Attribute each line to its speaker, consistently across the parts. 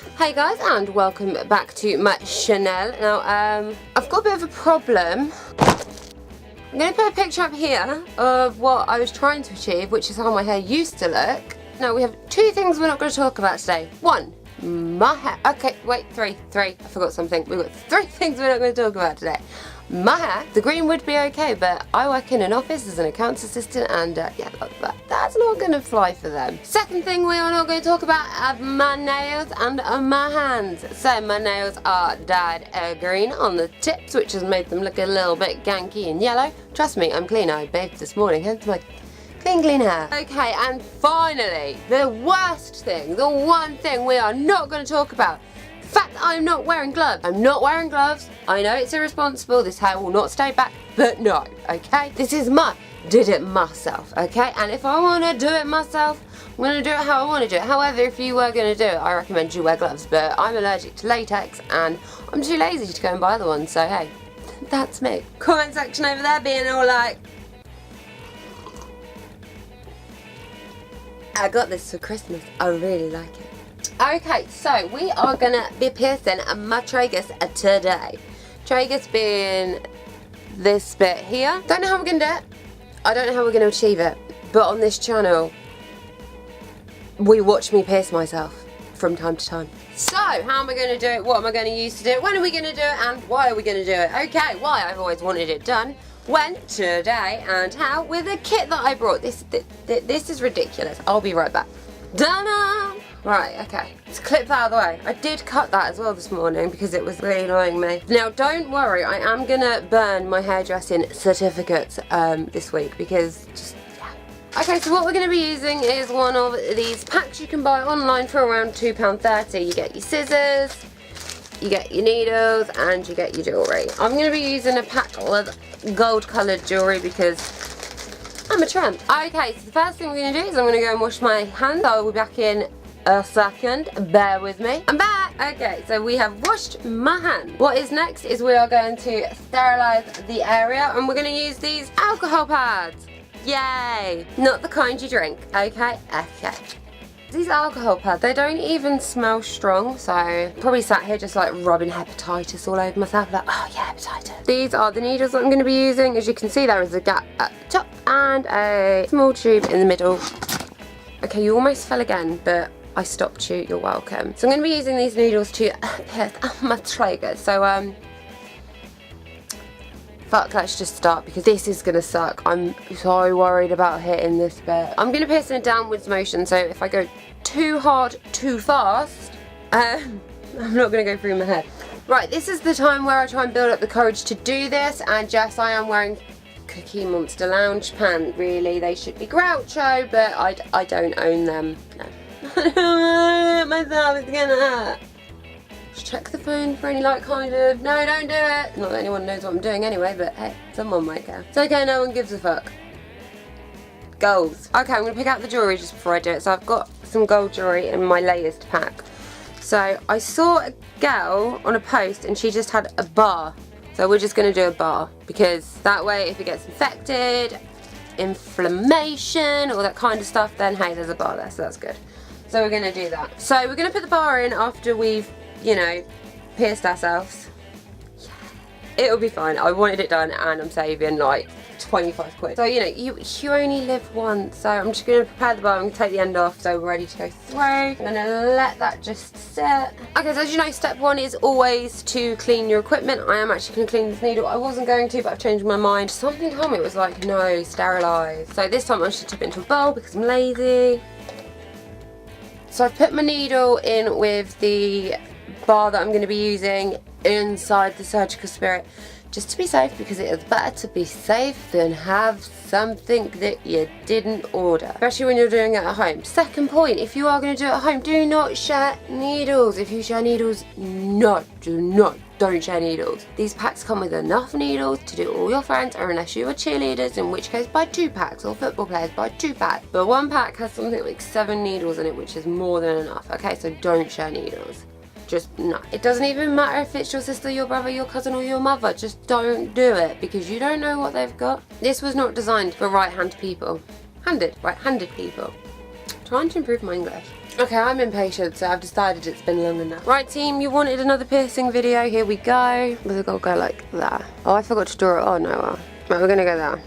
Speaker 1: Hey guys, and welcome back to my channel. Now, I've got a bit of a problem. I'm going to put a picture up here of what I was trying to achieve, which is how my hair used to look. Now, we have two things we're not going to talk about today. One, my hair. Okay, wait, three. I forgot something. We've got three things we're not going to talk about today. My hair. The green would be okay, but I work in an office as an accounts assistant, and yeah, that's not going to fly for them. Second thing we are not going to talk about are my nails and my hands. So my nails are dyed green on the tips, which has made them look a little bit ganky and yellow. Trust me, I'm clean. I bathed this morning, hence my clean hair. Okay, and finally, the worst thing, the one thing we are not going to talk about. The fact that I'm not wearing gloves. I'm not wearing gloves. I know it's irresponsible. This hair will not stay back, but no, okay? This is did it myself, okay? And if I want to do it myself, I'm going to do it how I want to do it. However, if you were going to do it, I recommend you wear gloves, but I'm allergic to latex and I'm too lazy to go and buy the one, so hey, that's me. Comment section over there being all like, I got this for Christmas. I really like it. Okay, so we are gonna be piercing my tragus today. Tragus being this bit here. Don't know how we're gonna do it. I don't know how we're gonna achieve it. But on this channel, we watch me pierce myself from time to time. So, how am I gonna do it? What am I gonna use to do it? When are we gonna do it? And why are we gonna do it? Okay, why? I've always wanted it done. When, today, and how? With a kit that I brought. This is ridiculous. I'll be right back. Done. Right, okay. Let's clip that out of the way. I did cut that as well this morning because it was really annoying me. Now, don't worry, I am gonna burn my hairdressing certificates this week because just, yeah. Okay, so what we're gonna be using is one of these packs you can buy online for around £2.30. You get your scissors, you get your needles, and you get your jewellery. I'm gonna be using a pack of gold coloured jewellery because I'm a tramp. Okay, so the first thing we're gonna do is I'm gonna go and wash my hands. I will be back in a second, bear with me. I'm back! Okay, so we have washed my hand. What is next is we are going to sterilise the area and we're going to use these alcohol pads. Yay! Not the kind you drink, okay? Okay. These alcohol pads, they don't even smell strong, so probably sat here just like rubbing hepatitis all over myself, like, oh yeah, hepatitis. These are the needles that I'm going to be using. As you can see, there is a gap at the top and a small tube in the middle. Okay, you almost fell again, but I stopped you, you're welcome. So I'm going to be using these needles to pierce my tragus. So, fuck, let's just start because this is going to suck. I'm so worried about hitting this bit. I'm going to pierce in a downwards motion, so if I go too hard, too fast, I'm not going to go through my head. Right, this is the time where I try and build up the courage to do this, and yes, I am wearing Cookie Monster lounge pants. Really, they should be Groucho, but I don't own them. No. Myself, it's gonna hurt. Just check the phone for any like kind of, no, don't do it. Not that anyone knows what I'm doing anyway, but hey, someone might care. It's okay, no one gives a fuck. Goals. Okay, I'm gonna pick out the jewellery just before I do it. So I've got some gold jewellery in my latest pack. So I saw a girl on a post and she just had a bar. So we're just gonna do a bar because that way if it gets infected, inflammation, all that kind of stuff, then hey, there's a bar there, so that's good. So we're going to do that. So we're going to put the bar in after we've, you know, pierced ourselves. It'll be fine. I wanted it done and I'm saving like 25 quid. So, you know, you only live once. So I'm just going to prepare the bar. I'm going to take the end off so we're ready to go through. I'm going to let that just sit. Okay, so as you know, step one is always to clean your equipment. I am actually going to clean this needle. I wasn't going to, but I've changed my mind. Something told me it was like, no, sterilise. So this time I should dip it into a bowl because I'm lazy. So I've put my needle in with the bar that I'm going to be using inside the surgical spirit, just to be safe, because it is better to be safe than have something that you didn't order, especially when you're doing it at home. Second point, if you are going to do it at home, do not share needles. If you share needles, don't share needles. These packs come with enough needles to do all your friends, or unless you are cheerleaders, in which case buy 2 packs, or football players buy 2 packs. But 1 pack has something like 7 needles in it, which is more than enough. Okay, so don't share needles. Just no. It doesn't even matter if it's your sister, your brother, your cousin, or your mother. Just don't do it because you don't know what they've got. This was not designed for right-handed people. Right-handed people. Trying to improve my English. Okay, I'm impatient, so I've decided it's been long enough. Right, team, you wanted another piercing video. Here we go. We've got to go like that. Oh, I forgot to draw it. Oh, no. Right, we're going to go there.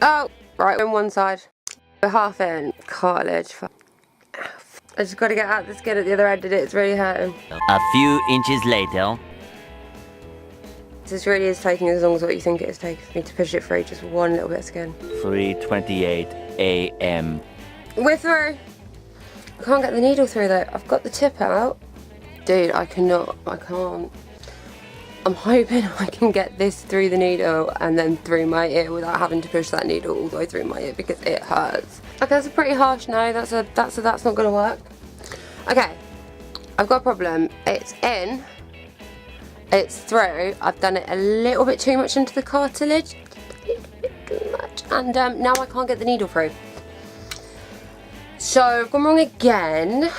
Speaker 1: Oh, right, we're on one side. We're half in. Cartilage. I just got to get out the skin at the other end of it. It's really hurting.
Speaker 2: A few inches later.
Speaker 1: This really is taking as long as what you think it is taking for me to push it through. Just one little bit of skin.
Speaker 2: 3:28 a.m.
Speaker 1: We're through. I can't get the needle through though. I've got the tip out. Dude, I cannot. I can't. I'm hoping I can get this through the needle and then through my ear without having to push that needle all the way through my ear because it hurts. Okay, that's a pretty harsh no. That's not gonna work. Okay, I've got a problem. It's in. It's through. I've done it a little bit too much into the cartilage. A little bit too much. And now I can't get the needle through. So I've gone wrong again.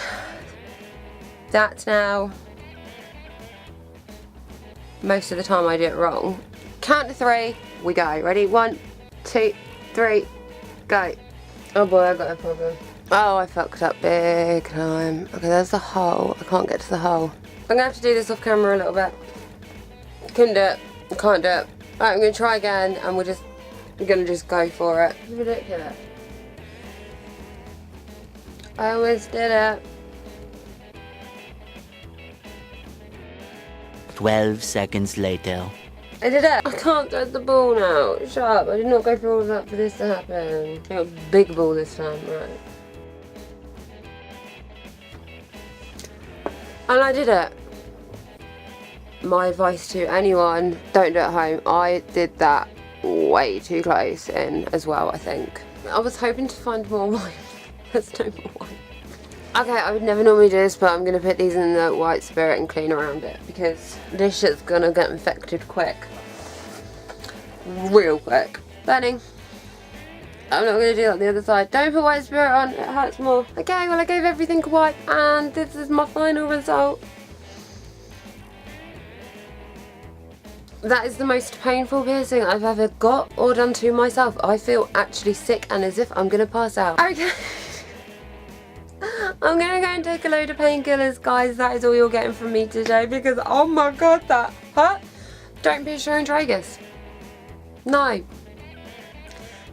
Speaker 1: That's now. Most of the time I do it wrong. Count to 3. We go. Ready? 1, 2, 3. Go. Oh boy, I got a problem. Oh, I fucked up big time. Okay, there's the hole. I can't get to the hole. I'm gonna have to do this off camera a little bit. Couldn't do it. Can't do it. Right, I'm gonna try again, and we're gonna just go for it. It's ridiculous. I almost did it.
Speaker 2: 12 seconds later.
Speaker 1: I did it. I can't thread the ball now. Shut up. I did not go through all of that for this to happen. I got a big ball this time, right? And I did it. My advice to anyone, don't do it at home. I did that way too close in as well, I think. I was hoping to find more wine. There's no more wine. Okay, I would never normally do this, but I'm going to put these in the white spirit and clean around it because this shit's going to get infected quick. Real quick. Burning. I'm not going to do that on the other side. Don't put white spirit on, it hurts more. Okay, well I gave everything a wipe and this is my final result. That is the most painful piercing I've ever got or done to myself. I feel actually sick and as if I'm going to pass out. Okay. I'm going to go and take a load of painkillers, guys. That is all you're getting from me today because, oh my god, that hurt. Don't pierce your own tragus. No.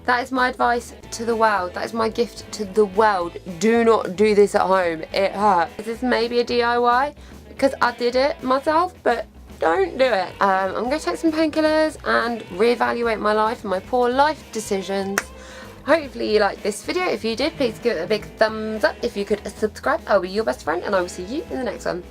Speaker 1: That is my advice to the world. That is my gift to the world. Do not do this at home. It hurts. This is maybe a DIY because I did it myself, but don't do it. I'm going to take some painkillers and reevaluate my life and my poor life decisions. Hopefully you liked this video. If you did, please give it a big thumbs up. If you could subscribe, I'll be your best friend and I will see you in the next one.